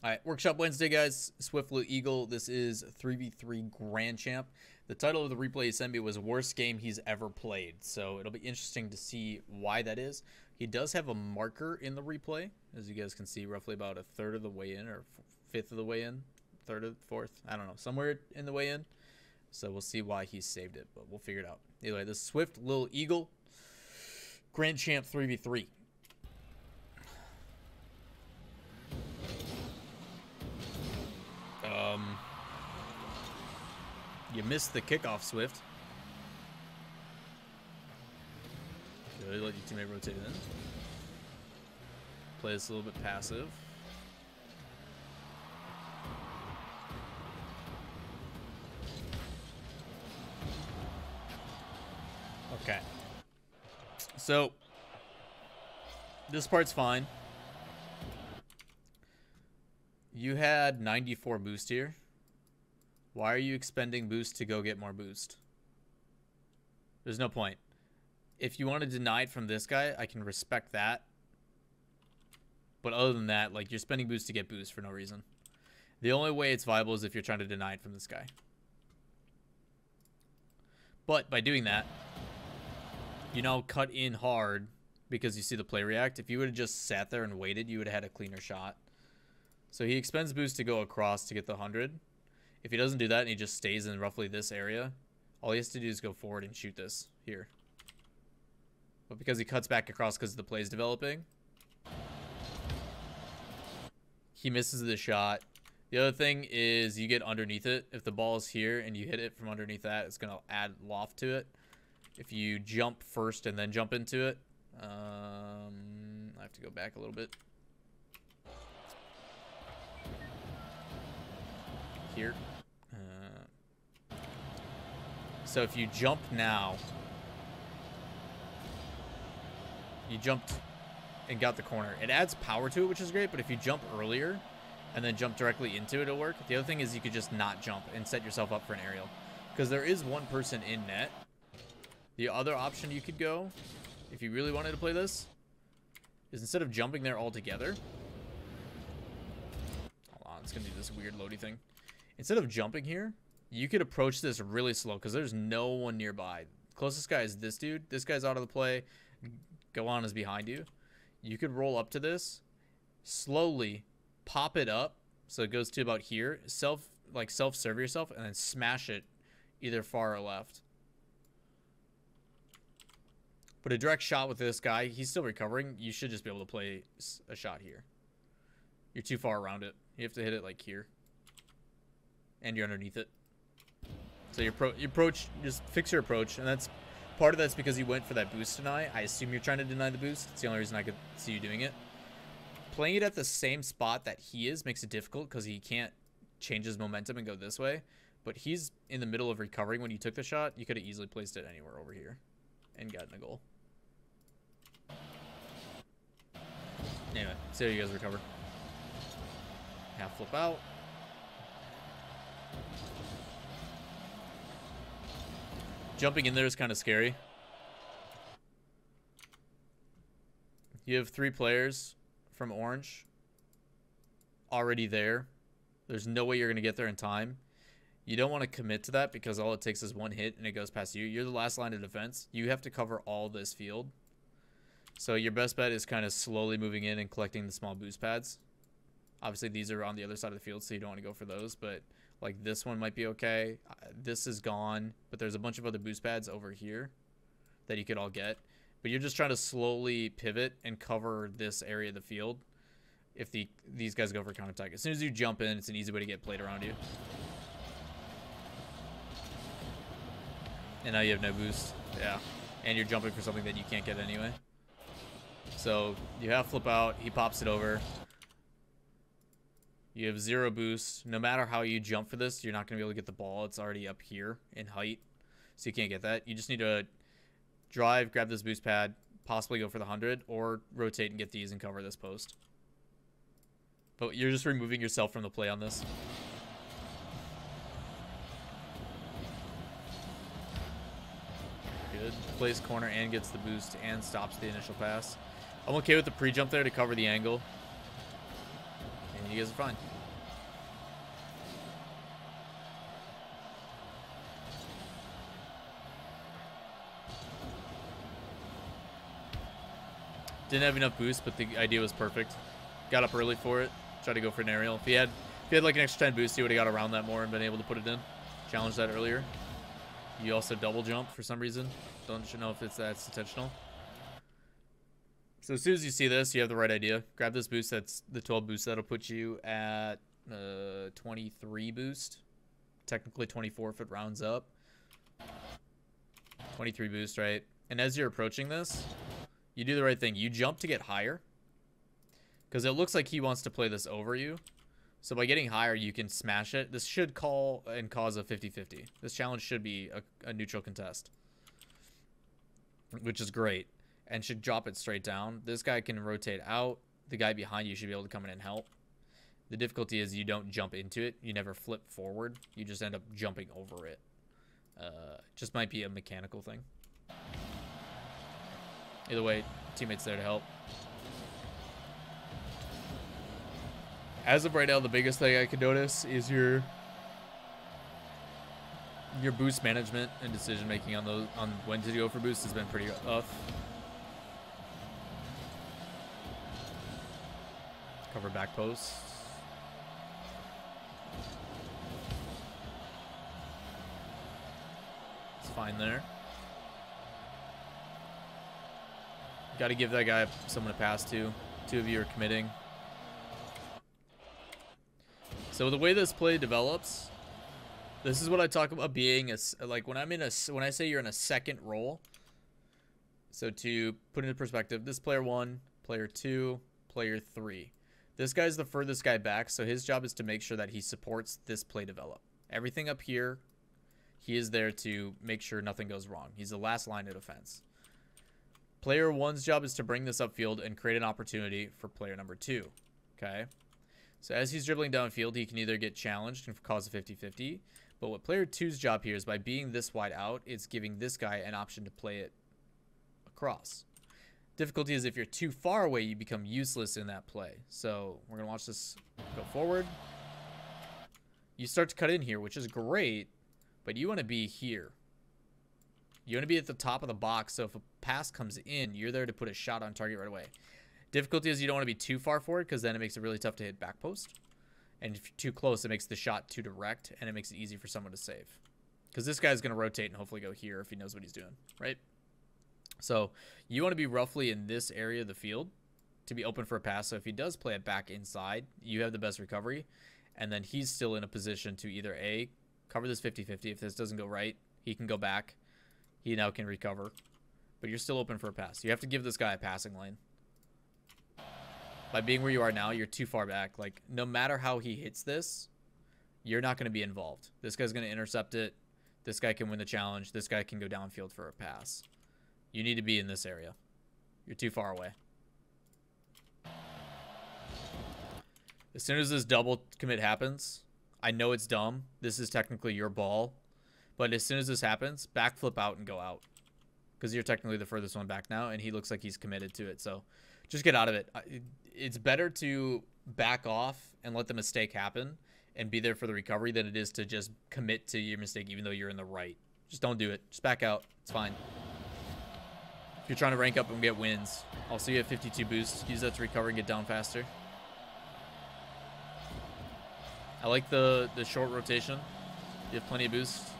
All right, Workshop Wednesday, guys. SwiftLilEagle. This is 3v3 Grand Champ. The title of the replay he sent me was Worst Game He's Ever Played. So it'll be interesting to see why that is. He does have a marker in the replay, as you guys can see, roughly about a third of the way in, or fifth of the way in, third of fourth, I don't know, somewhere in the way in. So we'll see why he saved it, but we'll figure it out. Anyway, this is SwiftLilEagle Grand Champ 3v3. You missed the kickoff, Swift. Good, let your teammate rotate in. Play this a little bit passive. Okay. So, this part's fine. You had 94 boost here. Why are you expending boost to go get more boost? There's no point. If you want to deny it from this guy, I can respect that. But other than that, like, you're spending boost to get boost for no reason. The only way it's viable is if you're trying to deny it from this guy. But by doing that, you now cut in hard because you see the play react. If you would have just sat there and waited, you would have had a cleaner shot. So he expends boost to go across to get the 100. If he doesn't do that and he just stays in roughly this area, all he has to do is go forward and shoot this here. But because he cuts back across because the play is developing, he misses the shot. The other thing is you get underneath it. If the ball is here and you hit it from underneath that, it's going to add loft to it. If you jump first and then jump into it, I have to go back a little bit. Here. So if you jump now, you jumped and got the corner. It adds power to it, which is great, but if you jump earlier and then jump directly into it, it'll work. The other thing is you could just not jump and set yourself up for an aerial, because there is one person in net. The other option you could go, if you really wanted to play this, is instead of jumping there altogether, hold on, it's gonna do this weird loady thing. Instead of jumping here, you could approach this really slow because there's no one nearby. Closest guy is this dude. This guy's out of the play. Go on is behind you. You could roll up to this, slowly pop it up so it goes to about here. Self-serve yourself and then smash it either far or left. But a direct shot with this guy, he's still recovering. You should just be able to play a shot here. You're too far around it. You have to hit it like here. And you're underneath it. So your approach, just fix your approach. And that's part of that's because you went for that boost deny. I assume you're trying to deny the boost. It's the only reason I could see you doing it. Playing it at the same spot that he is makes it difficult because he can't change his momentum and go this way. But he's in the middle of recovering when you took the shot. You could have easily placed it anywhere over here and gotten a goal. Anyway, see how you guys recover. Half flip out. Jumping in there is kind of scary. You have 3 players from orange already there. There's no way you're going to get there in time. You don't want to commit to that because all it takes is one hit and it goes past you. You're the last line of defense. You have to cover all this field. So your best bet is kind of slowly moving in and collecting the small boost pads. Obviously, these are on the other side of the field, so you don't want to go for those. But like this one might be okay. This is gone, but there's a bunch of other boost pads over here that you could all get. But you're just trying to slowly pivot and cover this area of the field if these guys go for counterattack. As soon as you jump in, it's an easy way to get played around you. And now you have no boost. Yeah. And you're jumping for something that you can't get anyway. So you have flip out. He pops it over. You have 0 boost. No matter how you jump for this, you're not going to be able to get the ball. It's already up here in height, so you can't get that. You just need to drive, grab this boost pad, possibly go for the 100, or rotate and get these and cover this post. But you're just removing yourself from the play on this. Good. Plays corner and gets the boost and stops the initial pass. I'm okay with the pre-jump there to cover the angle. And you guys are fine. Didn't have enough boost, but the idea was perfect. Got up early for it. Tried to go for an aerial. If he had like an extra 10 boost, he would have got around that more and been able to put it in. Challenged that earlier. You also double jump for some reason. Don't know if that's intentional. So as soon as you see this, you have the right idea. Grab this boost. That's the 12 boost. That'll put you at 23 boost. Technically 24 if it rounds up. 23 boost, right? And as you're approaching this, you do the right thing. You jump to get higher. Because it looks like he wants to play this over you. So by getting higher, you can smash it. This should call and cause a 50-50. This challenge should be a neutral contest. Which is great. And should drop it straight down. This guy can rotate out. The guy behind you should be able to come in and help. The difficulty is you don't jump into it. You never flip forward. You just end up jumping over it. Just might be a mechanical thing. Either way, teammates there to help. As of right now, the biggest thing I can notice is your boost management and decision making on when to go for boost has been pretty rough. Cover back posts. It's fine there. Got to give that guy someone to pass to. Two of you are committing. So the way this play develops, this is what I talk about being like when I say you're in a second role. So to put it into perspective, this player 1, player 2, player 3. This guy's the furthest guy back, so his job is to make sure that he supports this play develop. Everything up here, he is there to make sure nothing goes wrong. He's the last line of defense. Player 1's job is to bring this upfield and create an opportunity for player number 2. Okay? So as he's dribbling downfield, he can either get challenged and cause a 50-50. But what player 2's job here is by being this wide out, it's giving this guy an option to play it across. Difficulty is if you're too far away, you become useless in that play. So we're going to watch this go forward. You start to cut in here, which is great, but you want to be here. You want to be at the top of the box, so if a pass comes in, you're there to put a shot on target right away. Difficulty is you don't want to be too far forward because then it makes it really tough to hit back post. And if you're too close, it makes the shot too direct, and it makes it easy for someone to save. Because this guy's going to rotate and hopefully go here if he knows what he's doing, right? So you want to be roughly in this area of the field to be open for a pass. So if he does play it back inside, you have the best recovery. And then he's still in a position to either A, cover this 50-50. If this doesn't go right, he can go back. He now can recover. But you're still open for a pass. You have to give this guy a passing lane. By being where you are now, you're too far back. Like, no matter how he hits this, you're not going to be involved. This guy's going to intercept it. This guy can win the challenge. This guy can go downfield for a pass. You need to be in this area. You're too far away. As soon as this double commit happens, I know it's dumb. This is technically your ball. But as soon as this happens, backflip out and go out. Because you're technically the furthest one back now, and he looks like he's committed to it. So just get out of it. It's better to back off and let the mistake happen and be there for the recovery than it is to just commit to your mistake even though you're in the right. Just don't do it. Just back out. It's fine. If you're trying to rank up and get wins. Also, you have 52 boosts. Use that to recover and get down faster. I like the short rotation. You have plenty of boosts.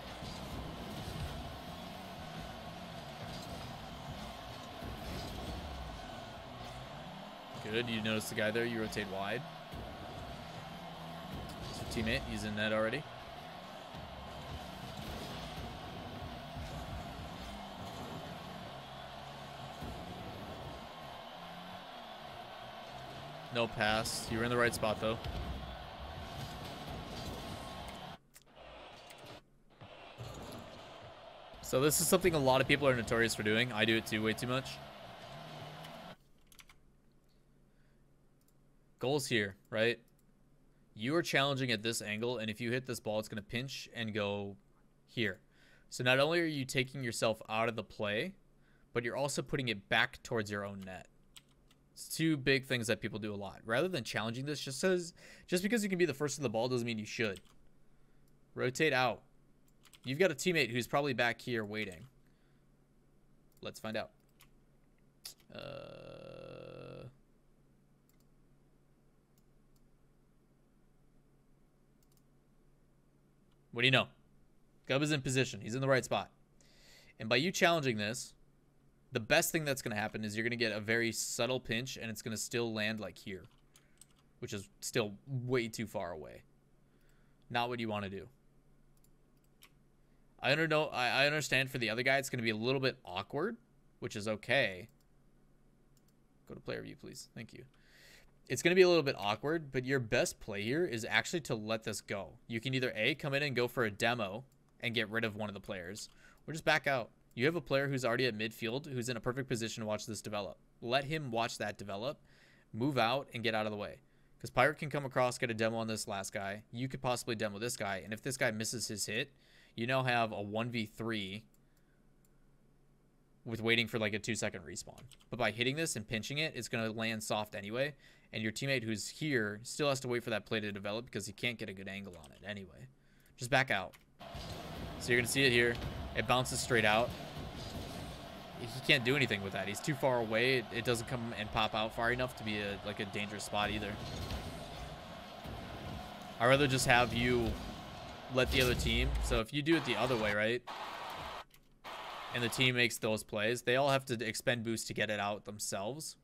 Good. You notice the guy there. You rotate wide. It's your teammate. He's in net already. No pass. You were in the right spot, though. So this is something a lot of people are notorious for doing. I do it too, way too much. Goals here, right? You are challenging at this angle, and if you hit this ball, it's going to pinch and go here. So not only are you taking yourself out of the play, but you're also putting it back towards your own net. It's two big things that people do a lot. Rather than challenging this, just because you can be the first to the ball doesn't mean you should. Rotate out. You've got a teammate who's probably back here waiting. Let's find out. What do you know? Gub is in position. He's in the right spot. And by you challenging this, the best thing that's going to happen is you're going to get a very subtle pinch, and it's going to still land like here, which is still way too far away. Not what you want to do. I understand for the other guy, it's going to be a little bit awkward, which is okay. Go to player view, please. Thank you. It's going to be a little bit awkward, but your best play here is actually to let this go. You can either A, come in and go for a demo and get rid of one of the players, or just back out. You have a player who's already at midfield who's in a perfect position to watch this develop. Let him watch that develop, move out, and get out of the way. Because Pirate can come across, get a demo on this last guy. You could possibly demo this guy, and if this guy misses his hit, you now have a 1v3 with waiting for like a 2-second respawn. But by hitting this and pinching it, it's going to land soft anyway. And your teammate who's here still has to wait for that play to develop because he can't get a good angle on it anyway. Just back out. So you're going to see it here. It bounces straight out. He can't do anything with that. He's too far away. It doesn't come and pop out far enough to be like a dangerous spot either. I'd rather just have you let the other team. So if you do it the other way, right? And the team makes those plays, they all have to expend boost to get it out themselves.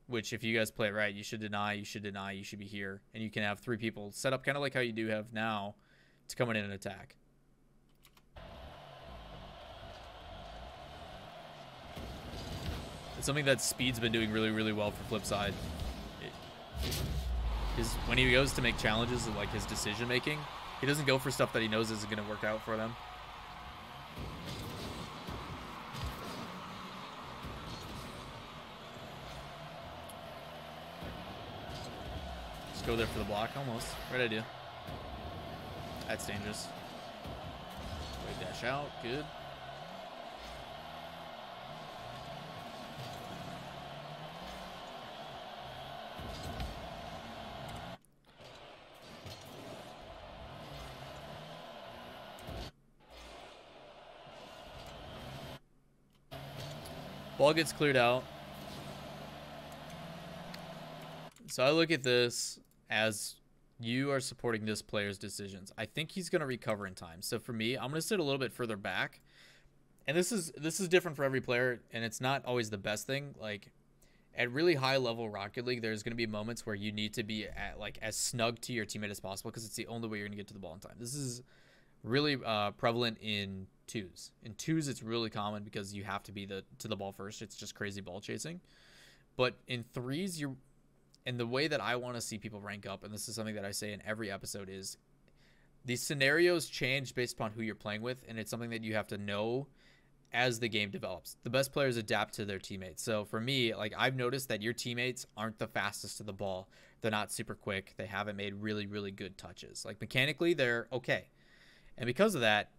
Which, if you guys play it right, you should deny, you should deny, you should be here. And you can have 3 people set up kind of like how you do have now to come in and attack. It's something that Speed's been doing really, really well for Flipside. When he goes to make challenges, like his decision making, he doesn't go for stuff that he knows isn't going to work out for them. Just go there for the block, almost. Right idea. That's dangerous. Wait, dash out. Good. Ball gets cleared out. So I look at this as you are supporting this player's decisions. I think he's going to recover in time. So for me, I'm going to sit a little bit further back. And this is different for every player, and it's not always the best thing. Like at really high level Rocket League, there's going to be moments where you need to be at like as snug to your teammate as possible because it's the only way you're going to get to the ball in time. This is really prevalent in 2s. In 2s, it's really common because you have to be to the ball first. It's just crazy ball chasing. But in 3s, and the way that I want to see people rank up, and this is something that I say in every episode, is these scenarios change based upon who you're playing with, and it's something that you have to know as the game develops. The best players adapt to their teammates. So for me, like I've noticed that your teammates aren't the fastest to the ball. They're not super quick. They haven't made really, really good touches. Like mechanically, they're okay. And because of that,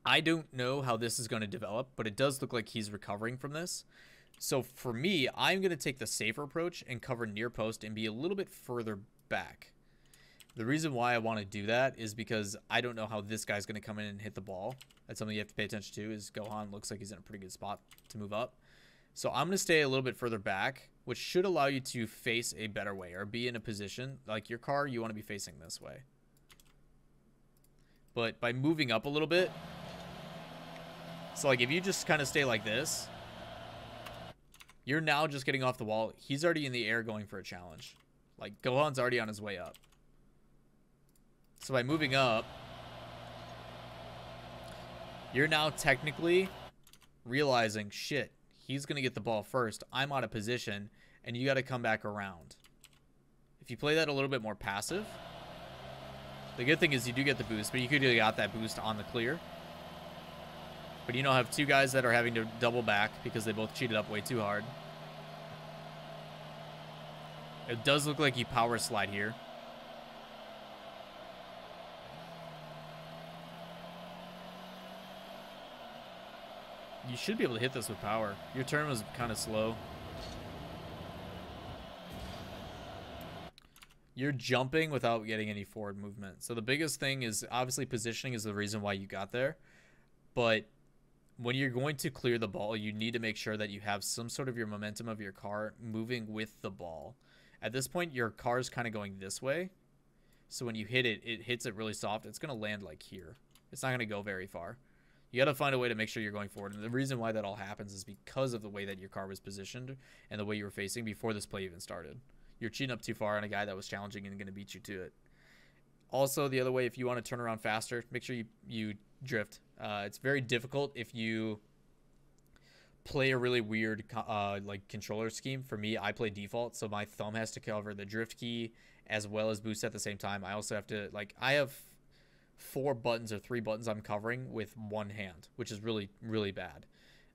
I don't know how this is going to develop, but it does look like he's recovering from this. So for me, I'm going to take the safer approach and cover near post and be a little bit further back. The reason why I want to do that is because I don't know how this guy's going to come in and hit the ball. That's something you have to pay attention to. Is Gohan looks like he's in a pretty good spot to move up. So I'm going to stay a little bit further back, which should allow you to face a better way or be in a position. Like your car, you want to be facing this way. But by moving up a little bit, so like if you just kind of stay like this, you're now just getting off the wall. He's already in the air going for a challenge. Like Gohan's already on his way up. So by moving up, you're now technically realizing, shit, he's going to get the ball first. I'm out of position, and you got to come back around. If you play that a little bit more passive, the good thing is you do get the boost, but you could have got that boost on the clear. But you now have 2 guys that are having to double back because they both cheated up way too hard. It does look like you power slide here. You should be able to hit this with power. Your turn was kind of slow. You're jumping without getting any forward movement. So the biggest thing is obviously positioning is the reason why you got there. But when you're going to clear the ball, you need to make sure that you have some sort of your momentum of your car moving with the ball. At this point, your car is kind of going this way. So when you hit it, it hits it really soft. It's going to land like here. It's not going to go very far. You got to find a way to make sure you're going forward. And the reason why that all happens is because of the way that your car was positioned and the way you were facing before this play even started. You're cheating up too far on a guy that was challenging and going to beat you to it. Also, the other way, if you want to turn around faster, make sure you drift. It's very difficult if you play a really weird like controller scheme. For me, I play default, so my thumb has to cover the drift key as well as boost at the same time. I also have to, like, I have 4 buttons or 3 buttons I'm covering with one hand, which is really, really bad.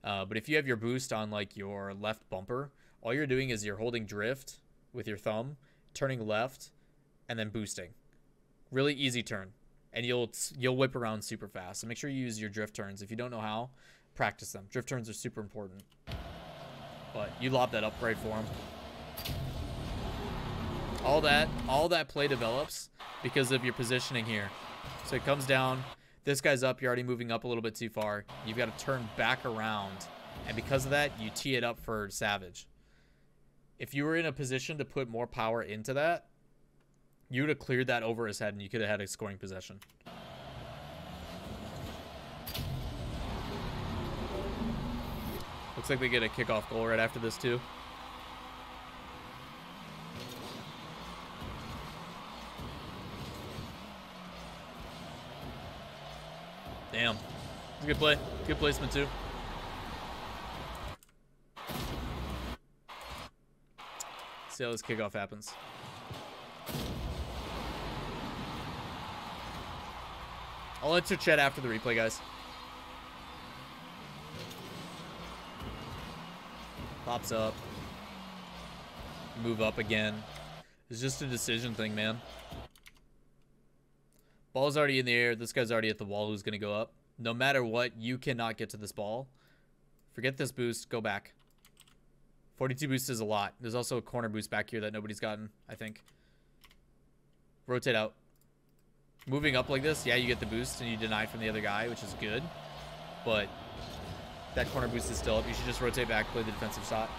But if you have your boost on like your left bumper, all you're doing is you're holding drift with your thumb, turning left, and then boosting. Really easy turn, and you'll whip around super fast. So make sure you use your drift turns. If you don't know how, practice them. Drift turns are super important. But you lob that up right for him. All that play develops because of your positioning here. So it comes down, this guy's up, you're already moving up a little bit too far. You've got to turn back around, and because of that, you tee it up for Savage. If you were in a position to put more power into that, you would have cleared that over his head, and you could have had a scoring possession. Looks like we get a kickoff goal right after this, too. Damn. It's a good play. Good placement, too. See how this kickoff happens. I'll enter chat after the replay, guys. Pops up. Move up again. It's just a decision thing, man. Ball's already in the air. This guy's already at the wall who's going to go up. No matter what, you cannot get to this ball. Forget this boost. Go back. 42 boost is a lot. There's also a corner boost back here that nobody's gotten, I think. Rotate out. Moving up like this, yeah, you get the boost and you deny from the other guy, which is good. But that corner boost is still up. You should just rotate back, play the defensive shot.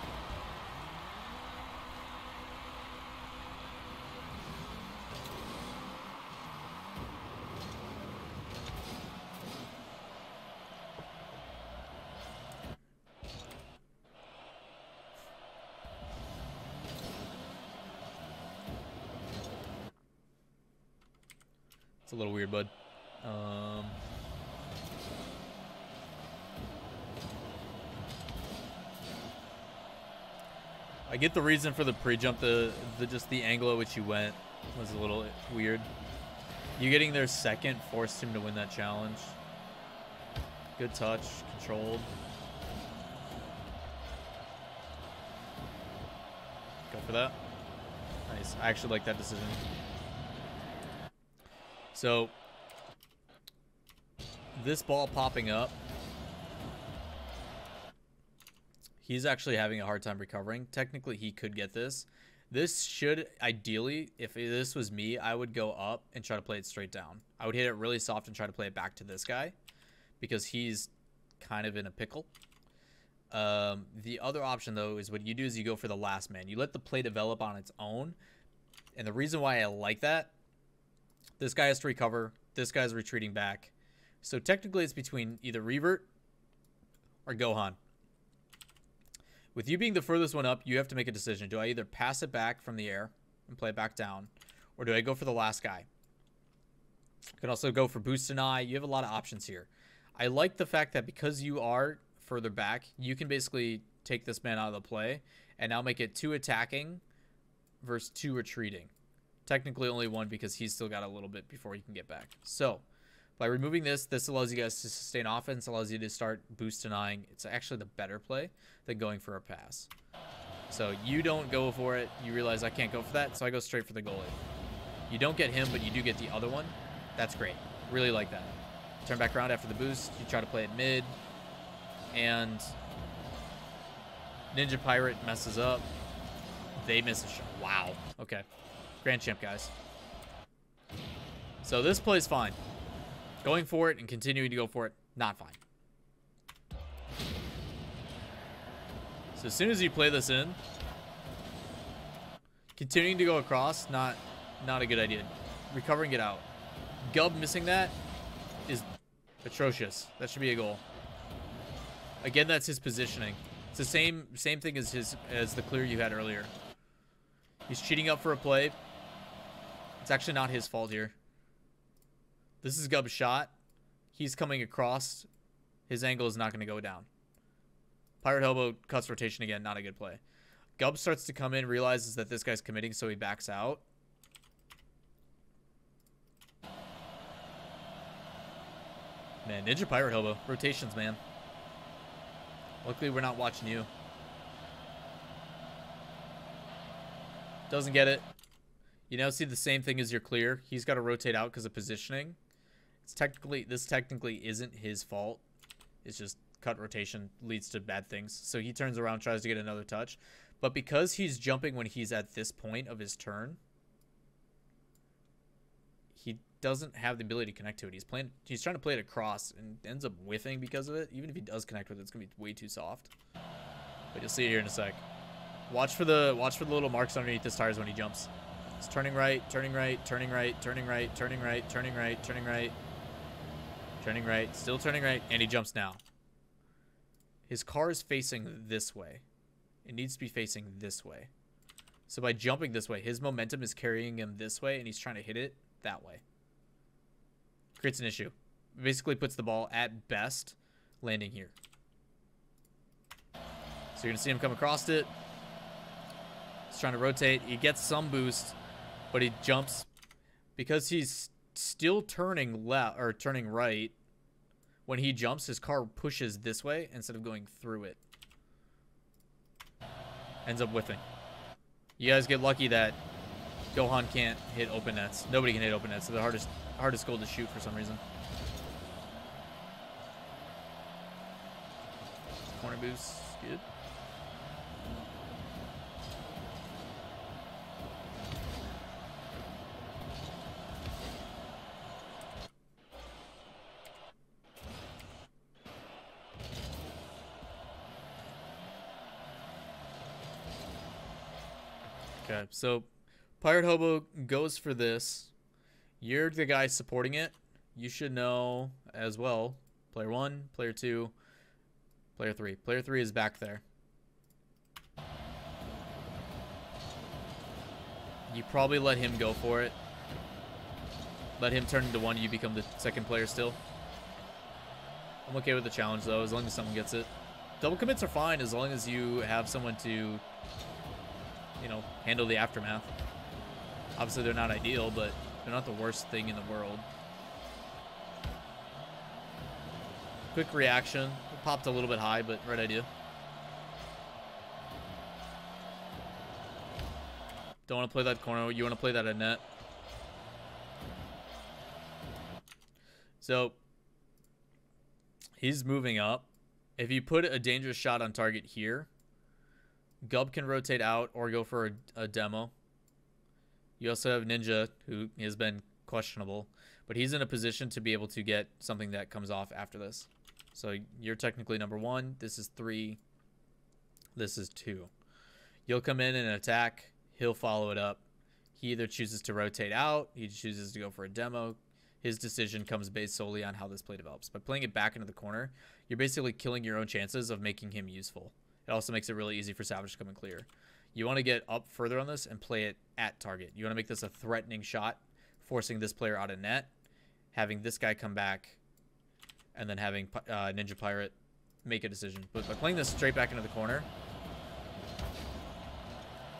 It's a little weird, bud. I get the reason for the pre-jump. Just the angle at which you went was a little weird. You getting there second forced him to win that challenge. Good touch, controlled. Go for that. Nice. I actually like that decision. So, this ball popping up, he's actually having a hard time recovering. Technically, he could get this. This should, ideally, if this was me, I would go up and try to play it straight down. I would hit it really soft and try to play it back to this guy because he's kind of in a pickle. The other option, though, is what you do is you go for the last man. You let the play develop on its own. And the reason why I like that, this guy has to recover. This guy's retreating back. So technically it's between either revert or Gohan. With you being the furthest one up, you have to make a decision. Do I either pass it back from the air and play it back down, or do I go for the last guy? You can also go for boost deny. You have a lot of options here. I like the fact that because you are further back, you can basically take this man out of the play and now make it 2 attacking versus 2 retreating. Technically only 1 because he's still got a little bit before he can get back. So by removing this allows you guys to sustain offense, allows you to start boost denying. It's actually the better play than going for a pass. So you don't go for it. You realize I can't go for that, so I go straight for the goalie. You don't get him, but you do get the other one. That's great. Really like that. Turn back around after the boost. You try to play it mid. And Ninja Pirate messes up. They miss a shot. Wow. Okay. Grand champ, guys. So this play's fine. Going for it and continuing to go for it, not fine. So as soon as you play this in, continuing to go across, not a good idea. recovering it out. Gub missing that is atrocious. That should be a goal. Again, that's his positioning. It's the same thing as the clear you had earlier. He's cheating up for a play. It's actually not his fault here. This is Gub's shot. He's coming across. His angle is not going to go down. Pirate Hobo cuts rotation again. Not a good play. Gub starts to come in, realizes that this guy's committing, so he backs out. Man, Ninja Pirate Hobo. Rotations, man. Luckily, we're not watching you. Doesn't get it. You now see the same thing as your clear. He's got to rotate out because of positioning. This technically isn't his fault. It's just cut rotation leads to bad things. So he turns around, tries to get another touch. But because he's jumping when he's at this point of his turn, he doesn't have the ability to connect to it. He's trying to play it across and ends up whiffing because of it. Even if he does connect with it, it's gonna be way too soft. But you'll see it here in a sec. Watch for the little marks underneath his tires when he jumps. He's turning right, turning right, turning right, turning right, turning right, turning right, turning right, turning right, still turning right, and he jumps now. His car is facing this way. It needs to be facing this way. So by jumping this way, his momentum is carrying him this way, and he's trying to hit it that way. Creates an issue. Basically puts the ball at best landing here. So you're going to see him come across it. He's trying to rotate. He gets some boost, but he jumps. Because he's still turning left or turning right, when he jumps, his car pushes this way instead of going through it. Ends up whiffing. You guys get lucky that Gohan can't hit open nets. Nobody can hit open nets. They're the hardest goal to shoot for some reason. Corner boost, good. Okay, so Pirate Hobo goes for this. You're the guy supporting it. You should know as well. Player 1, player 2, player 3. Player 3 is back there. You probably let him go for it. Let him turn into 1. You become the second player still. I'm okay with the challenge, though, as long as someone gets it. Double commits are fine as long as you have someone to, you know, handle the aftermath. Obviously, they're not ideal, but they're not the worst thing in the world. Quick reaction. It popped a little bit high, but right idea. Don't want to play that corner. You want to play that at net. So, he's moving up. If you put a dangerous shot on target here, Gub can rotate out or go for a demo. You also have Ninja, who has been questionable, but he's in a position to be able to get something that comes off after this. So you're technically number 1. This is 3. This is 2. You'll come in and attack. He'll follow it up. He either chooses to rotate out. He chooses to go for a demo. His decision comes based solely on how this play develops. By playing it back into the corner, you're basically killing your own chances of making him useful. It also makes it really easy for Savage to come in clear. You want to get up further on this and play it at target. You want to make this a threatening shot, forcing this player out of net, having this guy come back, and then having Ninja Pirate make a decision. But by playing this straight back into the corner,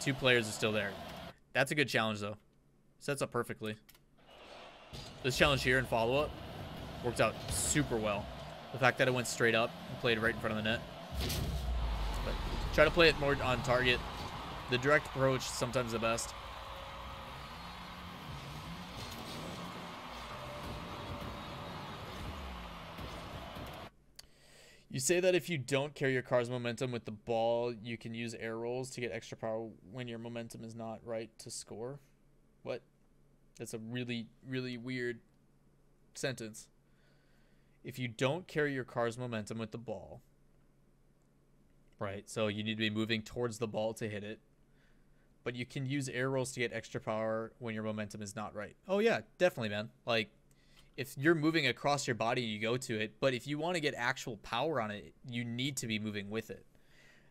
2 players are still there. That's a good challenge, though. Sets up perfectly. This challenge here and follow-up worked out super well. The fact that it went straight up and played right in front of the net. But try to play it more on target. The direct approach is sometimes the best. You say that if you don't carry your car's momentum with the ball, you can use air rolls to get extra power when your momentum is not right to score. What? That's a really, really weird sentence. If you don't carry your car's momentum with the ball, right, so you need to be moving towards the ball to hit it, but you can use air rolls to get extra power when your momentum is not right. Oh yeah, definitely, man. Like, if you're moving across your body, you go to it, but if you want to get actual power on it, you need to be moving with it.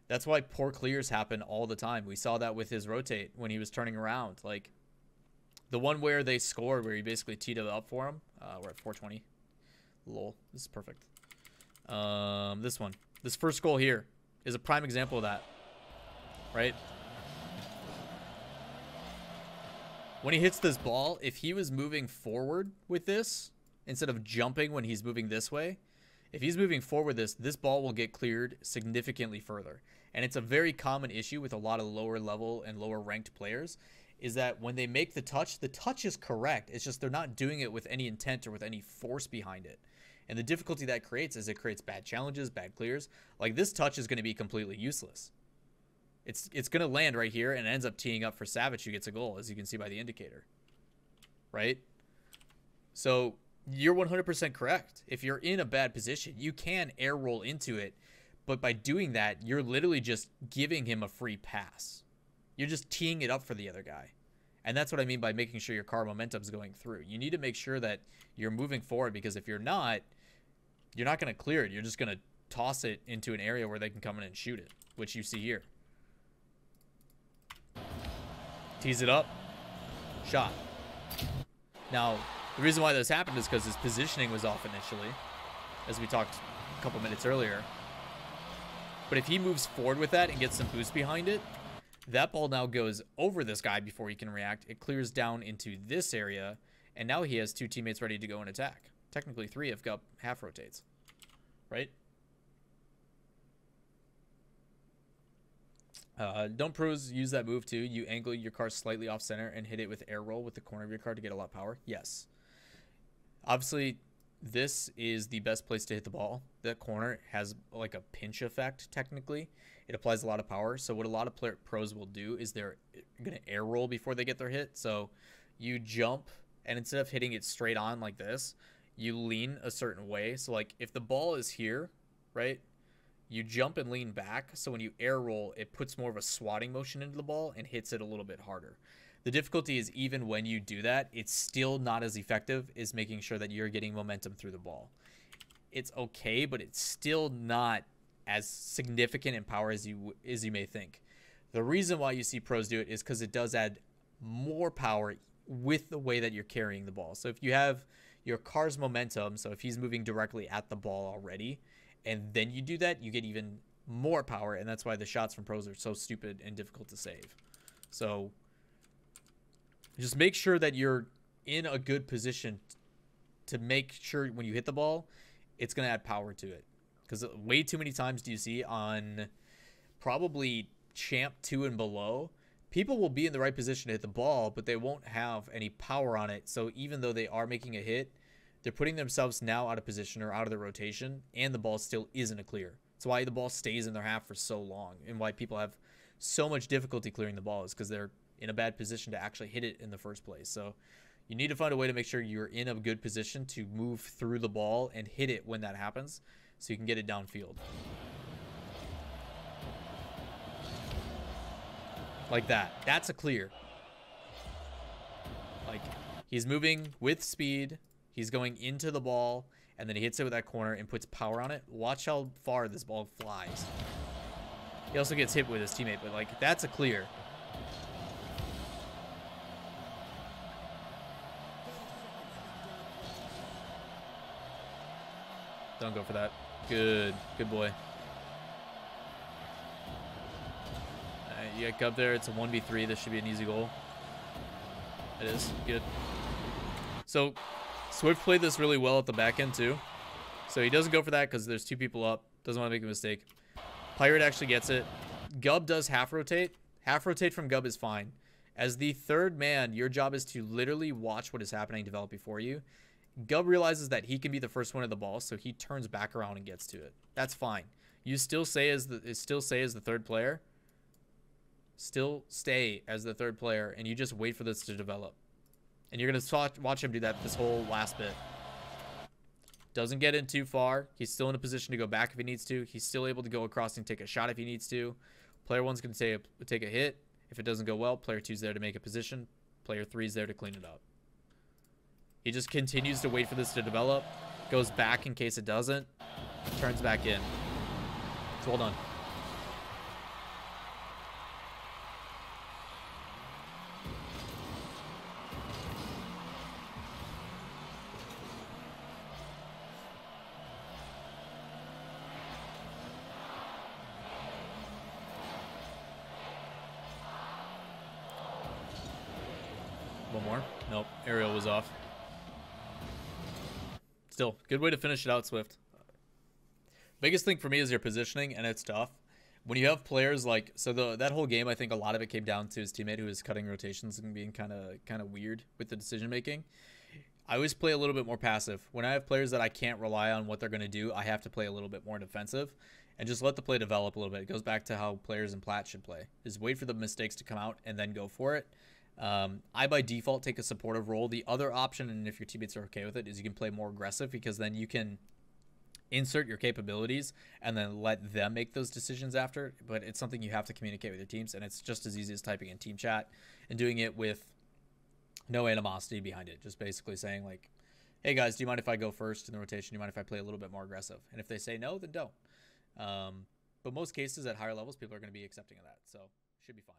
That's why poor clears happen all the time. We saw that with his rotate when he was turning around. Like, the one where they scored, where he basically teed it up for him. We're at 420. Lol, this is perfect. This one. This first goal here is a prime example of that. Right? When he hits this ball, if he was moving forward with this, instead of jumping when he's moving this way, if he's moving forward this ball will get cleared significantly further. And it's a very common issue with a lot of lower level and lower ranked players, is that when they make the touch is correct. It's just they're not doing it with any intent or with any force behind it. And the difficulty that creates is it creates bad challenges, bad clears. Like, this touch is going to be completely useless. It's going to land right here and ends up teeing up for Savage, who gets a goal, as you can see by the indicator. Right? So you're 100% correct. If you're in a bad position, you can air roll into it. But by doing that, you're literally just giving him a free pass. You're just teeing it up for the other guy. And that's what I mean by making sure your car momentum is going through. You need to make sure that you're moving forward, because if you're not going to clear it. You're just going to toss it into an area where they can come in and shoot it, which you see here. Tees it up. Shot. Now, the reason why this happened is because his positioning was off initially, as we talked a couple minutes earlier. But if he moves forward with that and gets some boost behind it, that ball now goes over this guy before he can react. It clears down into this area, and now he has two teammates ready to go and attack. Technically 3 if Gub half rotates. Right? Don't pros use that move too? You angle your car slightly off center and hit it with air roll with the corner of your car to get a lot of power? Yes. Obviously, this is the best place to hit the ball. That corner has like a pinch effect, technically. It applies a lot of power. So what a lot of pros will do is they're going to air roll before they get their hit. So you jump, and instead of hitting it straight on like this, you lean a certain way. So like if the ball is here, right, you jump and lean back. So when you air roll, it puts more of a swatting motion into the ball and hits it a little bit harder. The difficulty is even when you do that, it's still not as effective as making sure that you're getting momentum through the ball. It's okay, but it's still not as significant in power as you may think. The reason why you see pros do it is because it does add more power with the way that you're carrying the ball. So if you have your car's momentum, so if he's moving directly at the ball already, and then you do that, you get even more power, and that's why the shots from pros are so stupid and difficult to save. So just make sure that you're in a good position to make sure when you hit the ball, it's going to add power to it. Because way too many times do you see on probably Champ 2 and below, people will be in the right position to hit the ball, but they won't have any power on it. So even though they are making a hit, they're putting themselves now out of position or out of the rotation, and the ball still isn't a clear. That's why the ball stays in their half for so long, and why people have so much difficulty clearing the ball is because they're in a bad position to actually hit it in the first place. So you need to find a way to make sure you're in a good position to move through the ball and hit it when that happens, so you can get it downfield. Like that. That's a clear. Like, he's moving with speed. He's going into the ball, and then he hits it with that corner and puts power on it. Watch how far this ball flies. He also gets hit with his teammate, but, like, that's a clear. Don't go for that. Good. Good boy. You got Gub there. It's a 1v3. This should be an easy goal. It is. Good. So Swift played this really well at the back end too. So he doesn't go for that because there's 2 people up. Doesn't want to make a mistake. Pirate actually gets it. Gub does half rotate. Half rotate from Gub is fine. As the third man, your job is to literally watch what is happening develop before you. Gub realizes that he can be the first one at the ball, so he turns back around and gets to it. That's fine. You still stay as the third player. Still stay as the third player, and you just wait for this to develop. And you're going to watch him do that this whole last bit. Doesn't get in too far. He's still in a position to go back if he needs to. He's still able to go across and take a shot if he needs to. Player 1's going to take a hit. If it doesn't go well, player 2's there to make a position. Player 3's there to clean it up. He just continues to wait for this to develop. Goes back in case it doesn't. Turns back in. It's well done. One more. Nope. Aerial was off. Still, good way to finish it out, Swift. Biggest thing for me is your positioning, and it's tough. When you have players like... So that whole game, I think a lot of it came down to his teammate who was cutting rotations and being kind of weird with the decision-making. I always play a little bit more passive. When I have players that I can't rely on what they're going to do, I have to play a little bit more defensive and just let the play develop a little bit. It goes back to how players in Plat should play, is wait for the mistakes to come out and then go for it. I by default take a supportive role. The other option, and if your teammates are okay with it, is you can play more aggressive, because then you can insert your capabilities and then let them make those decisions after. But it's something you have to communicate with your teams, and it's just as easy as typing in team chat and doing it with no animosity behind it. Just basically saying like, hey guys, do you mind if I go first in the rotation? Do you mind if I play a little bit more aggressive? And if they say no, then don't. But most cases at higher levels, people are going to be accepting of that, so should be fine.